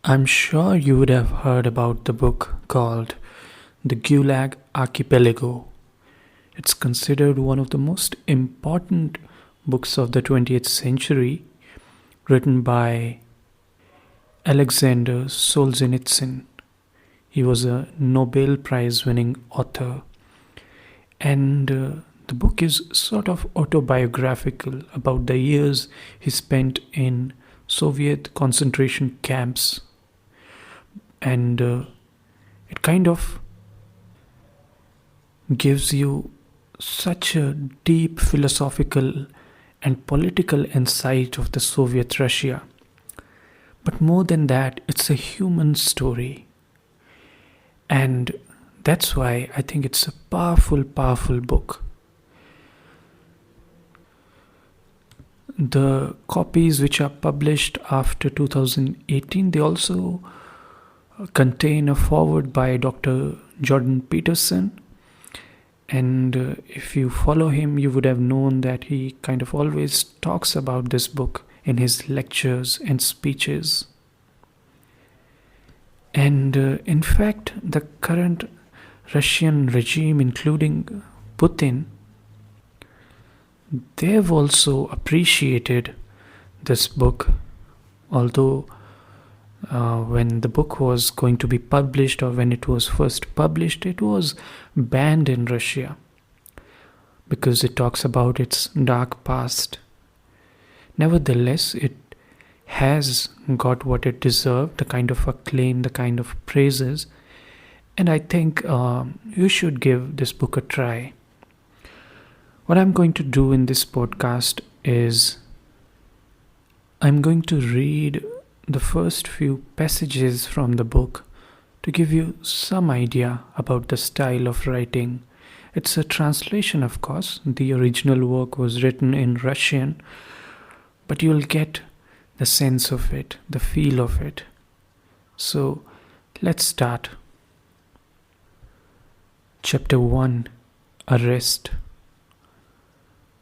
I'm sure you would have heard about the book called The Gulag Archipelago. It's considered one of the most important books of the 20th century, written by Aleksandr Solzhenitsyn. He was a Nobel Prize winning author, and the book is sort of autobiographical about the years he spent in Soviet concentration camps, and it kind of gives you such a deep philosophical and political insight of the Soviet Russia. But more than that, it's a human story. And that's why I think it's a powerful, powerful book. The copies which are published after 2018, they also contain a foreword by Dr. Jordan Peterson. And if you follow him, you would have known that he kind of always talks about this book in his lectures and speeches. And in fact, the current Russian regime, including Putin, they've also appreciated this book, although when the book was going to be published, or when it was first published, it was banned in Russia because it talks about its dark past. Nevertheless, it has got what it deserved, the kind of acclaim, the kind of praises, and I think you should give this book a try. What I'm going to do in this podcast is I'm going to read the first few passages from the book to give you some idea about the style of writing. It's a translation, of course. The original work was written in Russian, but you'll get the sense of it, the feel of it. So let's start. Chapter 1: Arrest.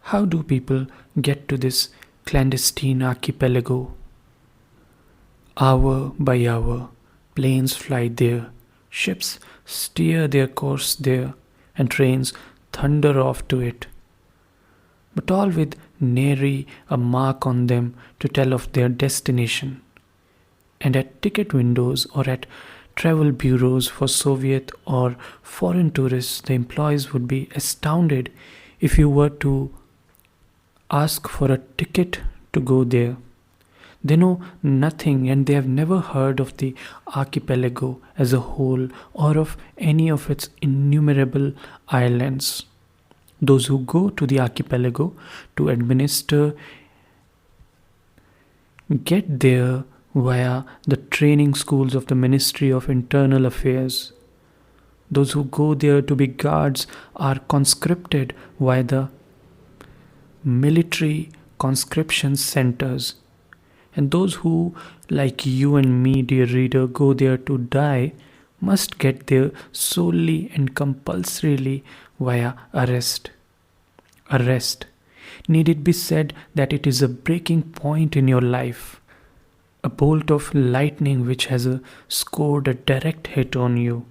How do people get to this clandestine archipelago? Hour by hour, planes fly there, ships steer their course there, and trains thunder off to it. But all with nary a mark on them to tell of their destination. And at ticket windows or at travel bureaus for Soviet or foreign tourists, the employees would be astounded if you were to ask for a ticket to go there. They know nothing, and they have never heard of the archipelago as a whole or of any of its innumerable islands. Those who go to the archipelago to administer get there via the training schools of the Ministry of Internal Affairs. Those who go there to be guards are conscripted via the military conscription centers. And those who, like you and me, dear reader, go there to die, must get there solely and compulsorily via arrest. Arrest. Need it be said that it is a breaking point in your life, a bolt of lightning which has scored a direct hit on you,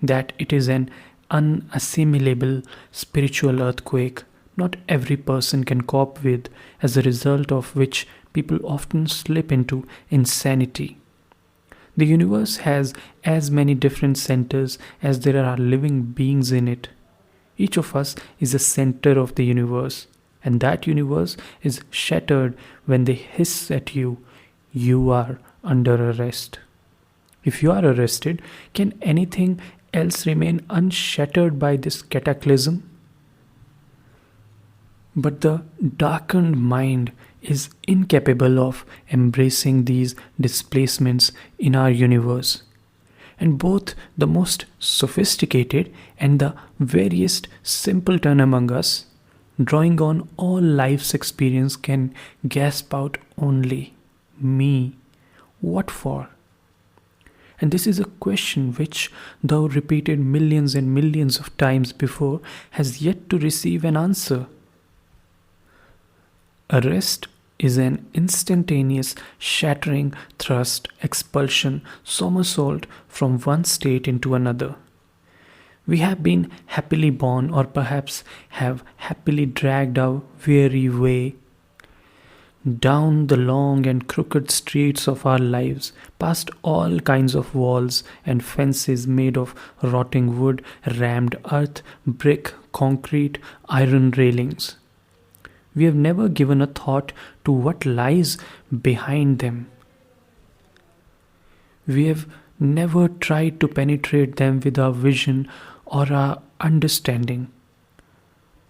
that it is an unassimilable spiritual earthquake not every person can cope with, as a result of which people often slip into insanity. The universe has as many different centers as there are living beings in it. Each of us is a center of the universe, and that universe is shattered when they hiss at you. You are under arrest. If you are arrested, can anything else remain unshattered by this cataclysm? But the darkened mind is incapable of embracing these displacements in our universe. And both the most sophisticated and the veriest simpleton among us, drawing on all life's experience, can gasp out only, "Me, what for?" And this is a question which, though repeated millions and millions of times before, has yet to receive an answer. Arrest is an instantaneous shattering thrust, expulsion, somersault from one state into another. We have been happily born, or perhaps have happily dragged our weary way down the long and crooked streets of our lives, past all kinds of walls and fences made of rotting wood, rammed earth, brick, concrete, iron railings. We have never given a thought to what lies behind them. We have never tried to penetrate them with our vision or our understanding.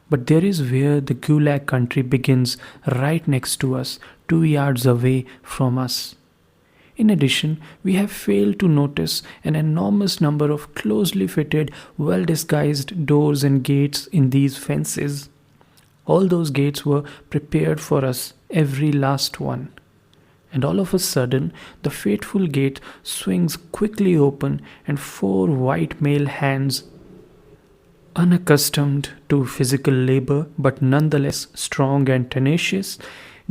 But there is where the Gulag country begins, right next to us, 2 yards away from us. In addition, we have failed to notice an enormous number of closely fitted, well disguised doors and gates in these fences. All those gates were prepared for us, every last one. And all of a sudden, the fateful gate swings quickly open, and 4 white male hands, unaccustomed to physical labor but nonetheless strong and tenacious,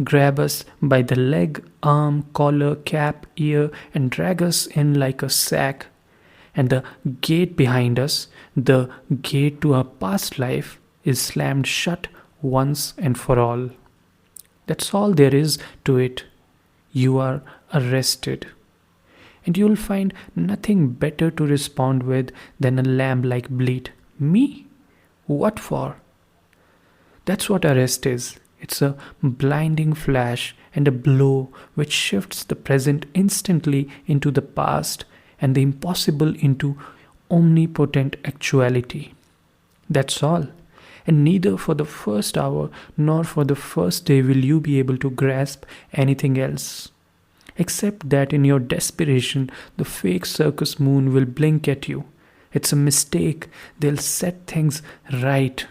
grab us by the leg, arm, collar, cap, ear, and drag us in like a sack. And the gate behind us, the gate to our past life, is slammed shut once and for all. That's all there is to it. You are arrested. And you'll find nothing better to respond with than a lamb-like bleat. Me? What for? That's what arrest is. It's a blinding flash and a blow which shifts the present instantly into the past and the impossible into omnipotent actuality. That's all. And neither for the first hour nor for the first day will you be able to grasp anything else. Except that in your desperation, the fake circus moon will blink at you. It's a mistake. They'll set things right.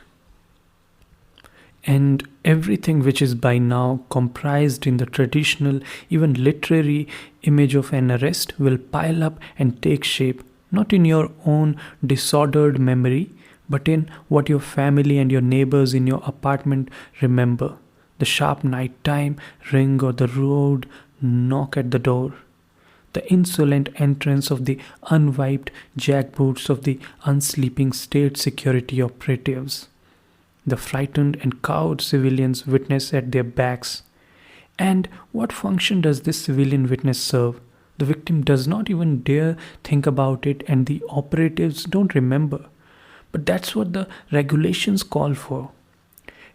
And everything which is by now comprised in the traditional, even literary image of an arrest will pile up and take shape, not in your own disordered memory, but in what your family and your neighbors in your apartment remember. The sharp night-time ring or the rude knock at the door. The insolent entrance of the unwiped jackboots of the unsleeping state security operatives. The frightened and cowed civilians witness at their backs. And what function does this civilian witness serve? The victim does not even dare think about it, and the operatives don't remember. But that's what the regulations call for.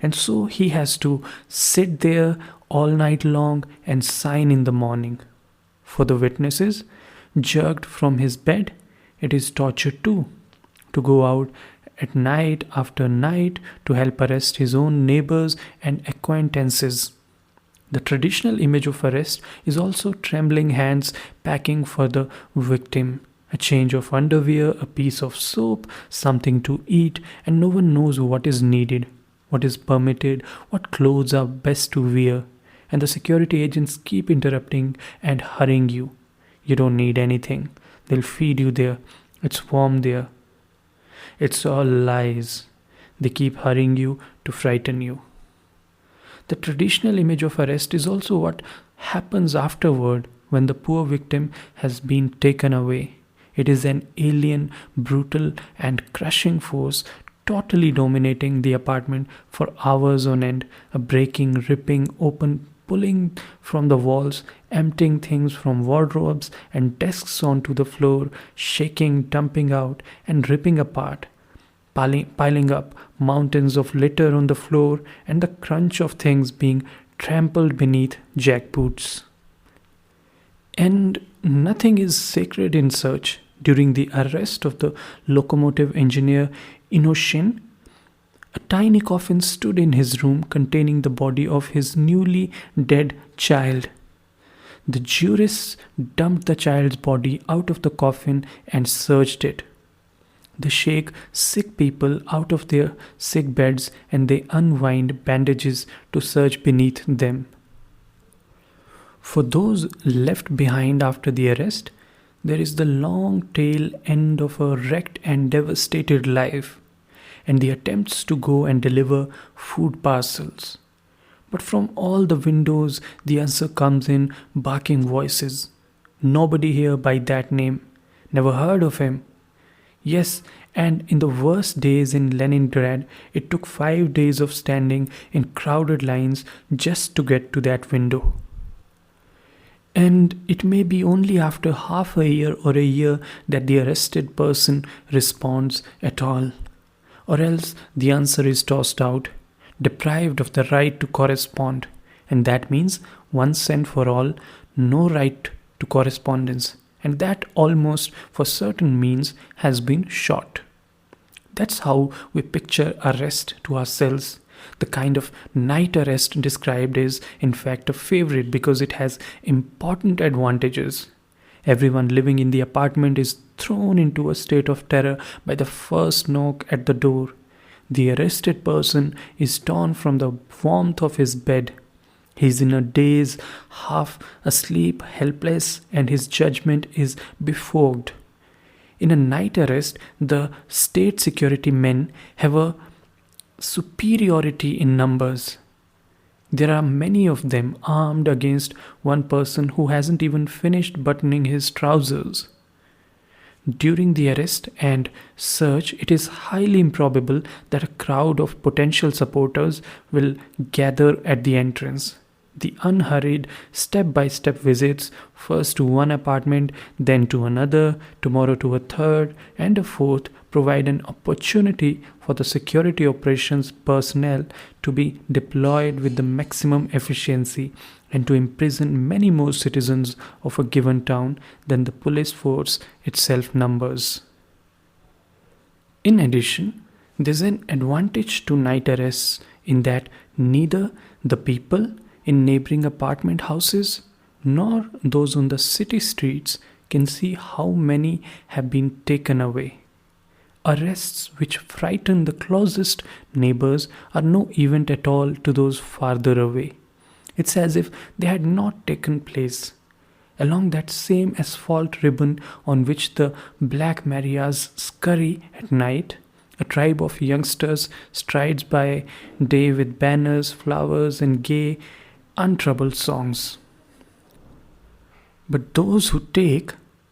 And so he has to sit there all night long and sign in the morning. For the witnesses, jerked from his bed, it is torture too. To go out at night after night to help arrest his own neighbors and acquaintances. The traditional image of arrest is also trembling hands packing for the victim. A change of underwear, a piece of soap, something to eat, and no one knows what is needed, what is permitted, what clothes are best to wear. And the security agents keep interrupting and hurrying you. You don't need anything. They'll feed you there. It's warm there. It's all lies. They keep hurrying you to frighten you. The traditional image of arrest is also what happens afterward when the poor victim has been taken away. It is an alien, brutal, and crushing force totally dominating the apartment for hours on end, a breaking, ripping open, pulling from the walls, emptying things from wardrobes and desks onto the floor, shaking, dumping out, and ripping apart, piling up mountains of litter on the floor, and the crunch of things being trampled beneath jackboots. And nothing is sacred in such. During the arrest of the locomotive engineer Inoshin, a tiny coffin stood in his room containing the body of his newly dead child. The jurists dumped the child's body out of the coffin and searched it. They shake sick people out of their sick beds and they unwind bandages to search beneath them. For those left behind after the arrest, there is the long tail end of a wrecked and devastated life, and the attempts to go and deliver food parcels. But from all the windows, the answer comes in barking voices. Nobody here by that name. Never heard of him. Yes, and in the worst days in Leningrad, it took 5 days of standing in crowded lines just to get to that window. And it may be only after half a year or a year that the arrested person responds at all. Or else the answer is tossed out, deprived of the right to correspond. And that means once and for all, no right to correspondence. And that almost for certain means has been shot. That's how we picture arrest to ourselves. The kind of night arrest described is in fact a favorite because it has important advantages. Everyone living in the apartment is thrown into a state of terror by the first knock at the door. The arrested person is torn from the warmth of his bed. He is in a daze, half asleep, helpless, and his judgment is befogged. In a night arrest, the state security men have a superiority in numbers. There are many of them armed against one person who hasn't even finished buttoning his trousers. During the arrest and search, it is highly improbable that a crowd of potential supporters will gather at the entrance. The unhurried step-by-step visits, first to one apartment, then to another, tomorrow to a third, and a fourth, provide an opportunity for the security operations personnel to be deployed with the maximum efficiency and to imprison many more citizens of a given town than the police force itself numbers. In addition, there's an advantage to night arrests in that neither the people in neighboring apartment houses nor those on the city streets can see how many have been taken away. Arrests which frighten the closest neighbors are no event at all to those farther away. It's as if they had not taken place. Along that same asphalt ribbon on which the Black Marias scurry at night, a tribe of youngsters strides by day with banners, flowers, and gay, untroubled songs. But those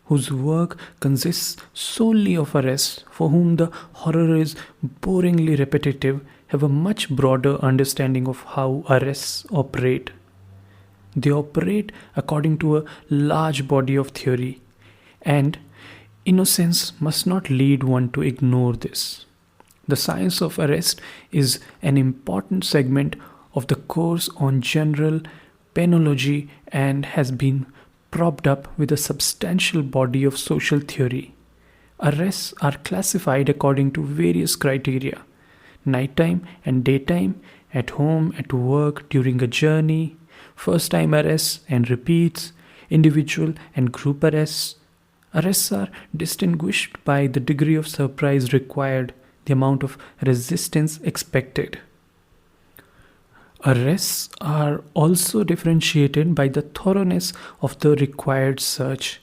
whose work consists solely of arrests, for whom the horror is boringly repetitive, have a much broader understanding of how arrests operate. They operate according to a large body of theory, and innocence must not lead one to ignore this. The science of arrest is an important segment of the course on general penology and has been propped up with a substantial body of social theory. Arrests are classified according to various criteria: nighttime and daytime, at home, at work, during a journey, first-time arrests and repeats, individual and group arrests. Arrests are distinguished by the degree of surprise required, the amount of resistance expected. Arrests are also differentiated by the thoroughness of the required search,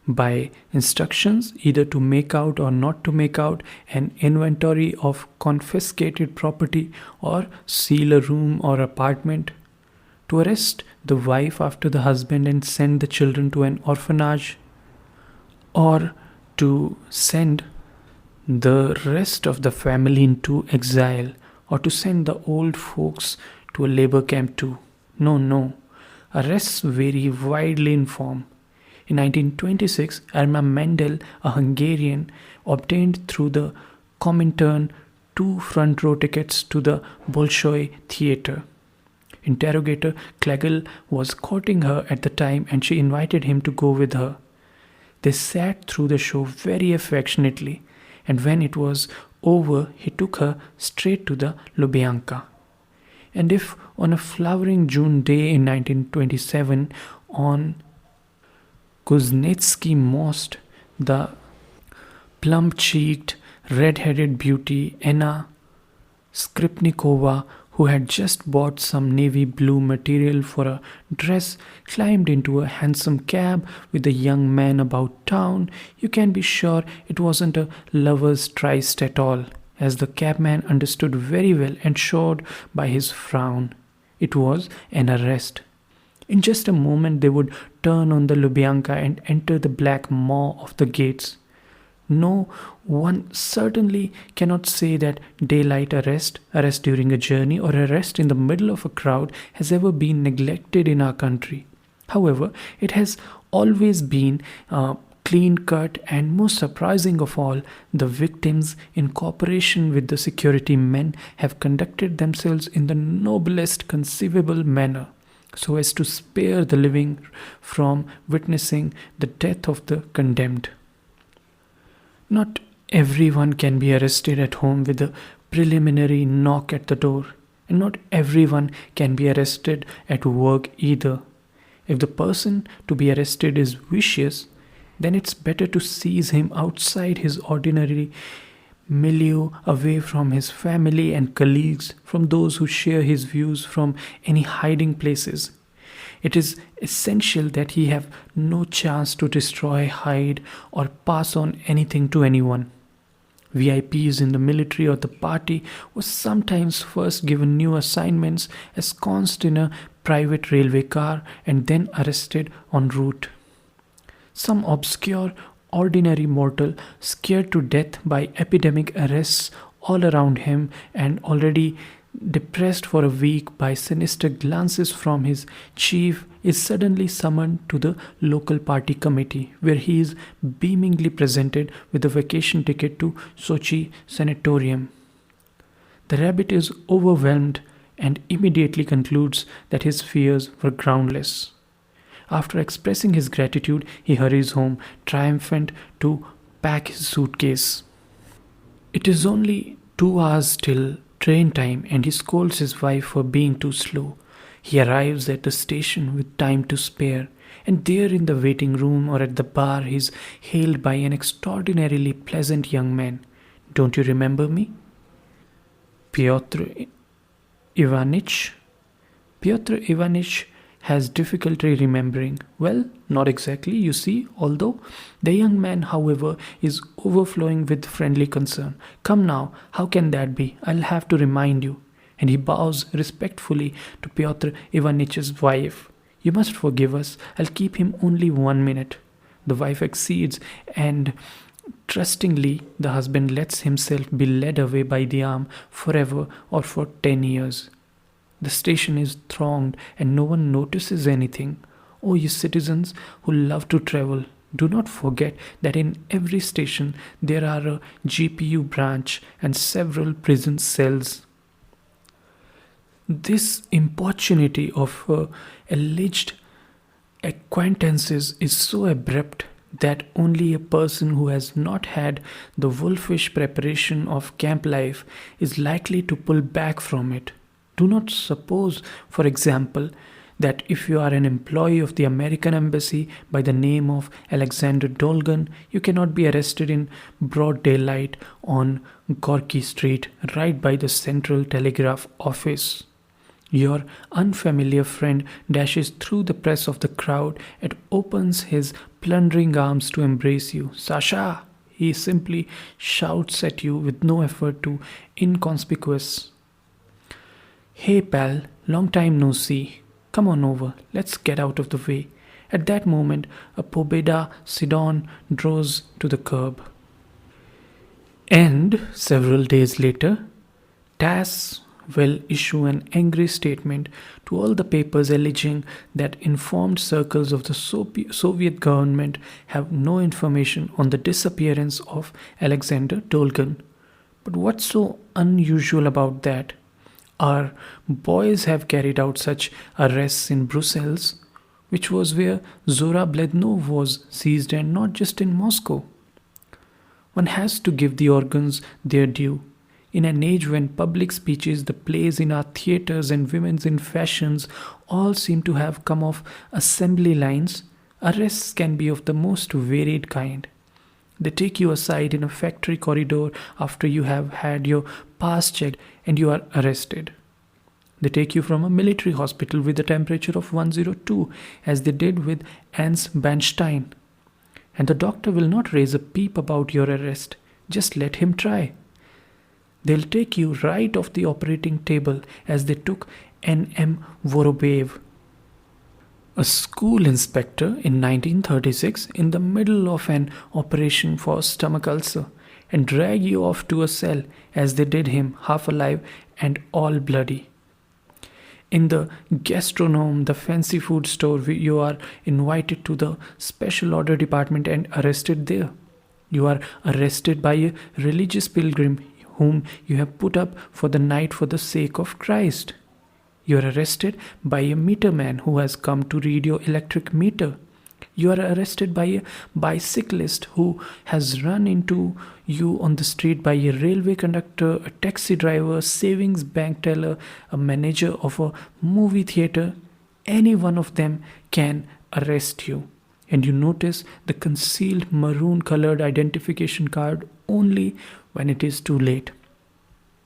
by instructions either to make out or not to make out an inventory of confiscated property or seal a room or apartment, to arrest the wife after the husband and send the children to an orphanage, or to send the rest of the family into exile, or to send the old folks to a labor camp too. No. Arrests vary widely in form. In 1926, Erma Mendel, a Hungarian, obtained through the Comintern 2 front row tickets to the Bolshoi Theatre. Interrogator Klegel was courting her at the time and she invited him to go with her. They sat through the show very affectionately, and when it was over, he took her straight to the Lubyanka. And if on a flowering June day in 1927, on Kuznetsky Most, the plump-cheeked, red-headed beauty Anna Skripnikova, who had just bought some navy blue material for a dress, climbed into a hansom cab with a young man about town, you can be sure it wasn't a lover's tryst at all, as the cabman understood very well and showed by his frown. It was an arrest. In just a moment, they would turn on the Lubyanka and enter the black maw of the gates. No, one certainly cannot say that daylight arrest during a journey, or arrest in the middle of a crowd has ever been neglected in our country. However, it has always been clean cut, and most surprising of all, the victims, in cooperation with the security men, have conducted themselves in the noblest conceivable manner, so as to spare the living from witnessing the death of the condemned. Not everyone can be arrested at home with a preliminary knock at the door, and not everyone can be arrested at work either. If the person to be arrested is vicious, then it's better to seize him outside his ordinary milieu, away from his family and colleagues, from those who share his views, from any hiding places. It is essential that he have no chance to destroy, hide, or pass on anything to anyone. VIPs in the military or the party were sometimes first given new assignments, ensconced in a private railway car, and then arrested en route. Some obscure, ordinary mortal, scared to death by epidemic arrests all around him, and already depressed for a week by sinister glances from his chief, is suddenly summoned to the local party committee, where he is beamingly presented with a vacation ticket to Sochi sanatorium. The rabbit is overwhelmed and immediately concludes that his fears were groundless. After expressing his gratitude, he hurries home, triumphant, to pack his suitcase. It is only 2 hours till train time, and he scolds his wife for being too slow. He arrives at the station with time to spare, and there in the waiting room or at the bar he is hailed by an extraordinarily pleasant young man. "Don't you remember me?" Pyotr Ivanitch? Pyotr Ivanitch has difficulty remembering. Well, not exactly, you see, although the young man, however, is overflowing with friendly concern. "Come now, how can that be? I'll have to remind you." And he bows respectfully to Pyotr Ivanitch's wife. "You must forgive us. I'll keep him only 1 minute." The wife accedes, and trustingly the husband lets himself be led away by the arm forever, or for 10 years. The station is thronged and no one notices anything. Oh, you citizens who love to travel, do not forget that in every station there are a GPU branch and several prison cells. This importunity of alleged acquaintances is so abrupt that only a person who has not had the wolfish preparation of camp life is likely to pull back from it. Do not suppose, for example, that if you are an employee of the American Embassy by the name of Aleksandr Dolgan, you cannot be arrested in broad daylight on Gorky Street, right by the Central Telegraph Office. Your unfamiliar friend dashes through the press of the crowd and opens his plundering arms to embrace you. "Sasha!" he simply shouts at you with no effort to inconspicuous. "Hey pal, long time no see. Come on over, let's get out of the way." At that moment, a Pobeda sedan draws to the curb. And several days later, TASS will issue an angry statement to all the papers alleging that informed circles of the Soviet government have no information on the disappearance of Aleksandr Dolgan. But what's so unusual about that? Our boys have carried out such arrests in Brussels, which was where Zora Blednov was seized, and not just in Moscow. One has to give the organs their due. In an age when public speeches, the plays in our theatres, and women's in fashions all seem to have come off assembly lines, arrests can be of the most varied kind. They take you aside in a factory corridor after you have had your pass checked and you are arrested. They take you from a military hospital with a temperature of 102, as they did with Ernst Bernstein. And the doctor will not raise a peep about your arrest. Just let him try. They'll take you right off the operating table, as they took N.M. Vorobev, a school inspector in 1936 in the middle of an operation for stomach ulcer, and drag you off to a cell as they did him, half alive and all bloody. In the gastronome, the fancy food store, you are invited to the special order department and arrested there. You are arrested by a religious pilgrim whom you have put up for the night for the sake of Christ. You are arrested by a meter man who has come to read your electric meter. You are arrested by a bicyclist who has run into you on the street, by a railway conductor, a taxi driver, savings bank teller, a manager of a movie theater. Any one of them can arrest you. And you notice the concealed maroon colored identification card only when it is too late.